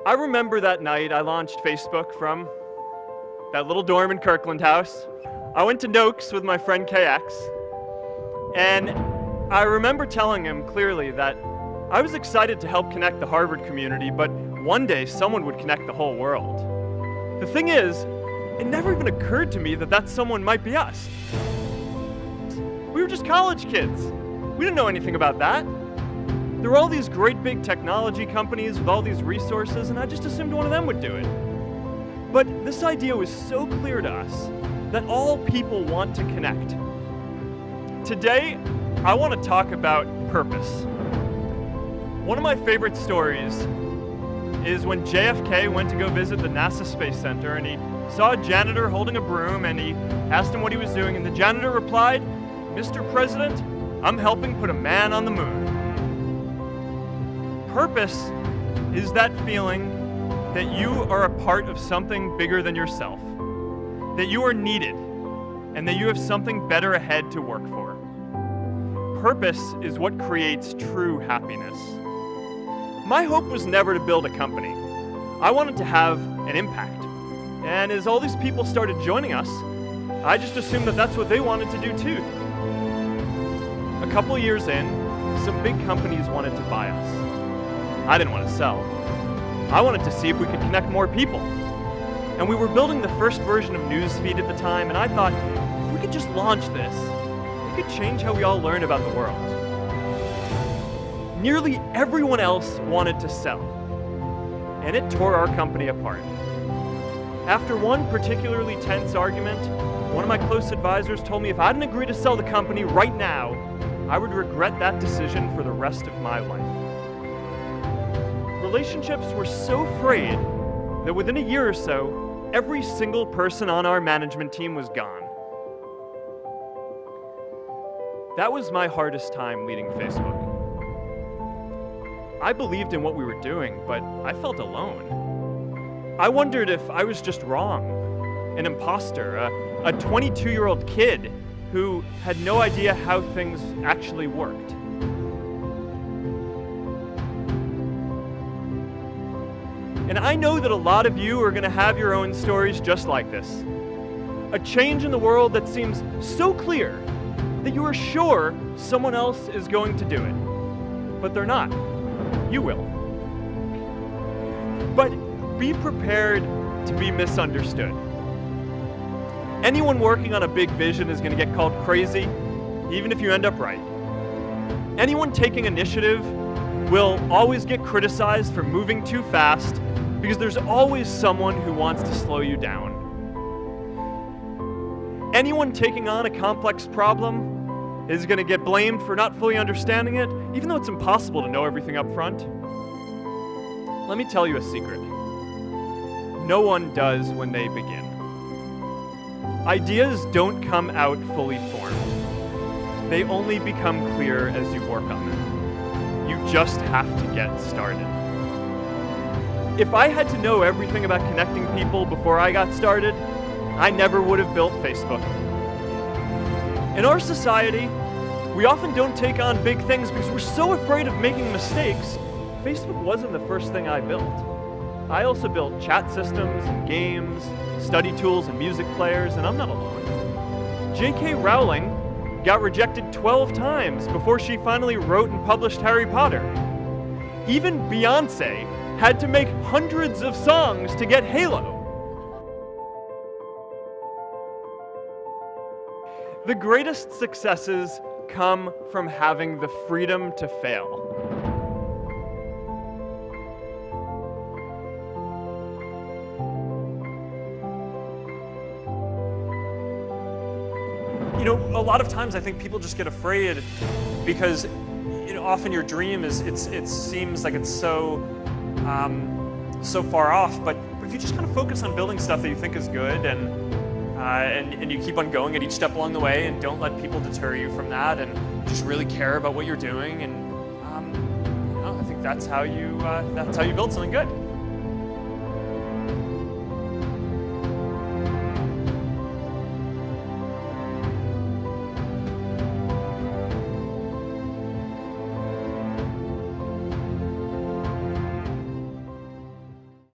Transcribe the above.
I remember that night I launched Facebook from that little dorm in Kirkland House. I went to Noakes with my friend KX, and I remember telling him clearly that I was excited to help connect the Harvard community, but one day someone would connect the whole world. The thing is, it never even occurred to me that that someone might be us. We were just college kids. We didn't know anything about that. There were all these great big technology companies with all these resources, and I just assumed one of them would do it. But this idea was so clear to us that all people want to connect. Today, I want to talk about purpose. One of my favorite stories is when JFK went to go visit the NASA Space Center, and he saw a janitor holding a broom, and he asked him what he was doing, and the janitor replied, "Mr. President, I'm helping put a man on the moon." Purpose is that feeling that you are a part of something bigger than yourself, that you are needed, and that you have something better ahead to work for. Purpose is what creates true happiness. My hope was never to build a company. I wanted to have an impact. And as all these people started joining us, I just assumed that that's what they wanted to do too. A couple years in, some big companies wanted to buy us. I didn't want to sell. I wanted to see if we could connect more people. And we were building the first version of Newsfeed at the time, and I thought, if we could just launch this, it could change how we all learn about the world. Nearly everyone else wanted to sell, and it tore our company apart. After one particularly tense argument, one of my close advisors told me if I didn't agree to sell the company right now, I would regret that decision for the rest of my life. Relationships were so frayed that within a year or so, every single person on our management team was gone. That was my hardest time leading Facebook. I believed in what we were doing, but I felt alone. I wondered if I was just wrong, an imposter, a 22-year-old kid who had no idea how things actually worked. And I know that a lot of you are going to have your own stories just like this. A change in the world that seems so clear that you are sure someone else is going to do it. But they're not. You will. But be prepared to be misunderstood. Anyone working on a big vision is going to get called crazy, even if you end up right. Anyone taking initiative will always get criticized for moving too fast, because there's always someone who wants to slow you down. Anyone taking on a complex problem is going to get blamed for not fully understanding it, even though it's impossible to know everything up front. Let me tell you a secret. No one does when they begin. Ideas don't come out fully formed. They only become clear as you work on them. You just have to get started. If I had to know everything about connecting people before I got started, I never would have built Facebook. In our society, we often don't take on big things because we're so afraid of making mistakes. Facebook wasn't the first thing I built. I also built chat systems and games, study tools and music players, and I'm not alone. J.K. Rowling got rejected 12 times before she finally wrote and published Harry Potter. Even Beyoncé had to make hundreds of songs to get Halo. The greatest successes come from having the freedom to fail. You know, a lot of times I think people just get afraid because, you know, often your dream is, it seems like it's so far off, but if you just kind of focus on building stuff that you think is good and you keep on going at each step along the way and don't let people deter you from that and just really care about what you're doing, and you know, I think that's how you build something good.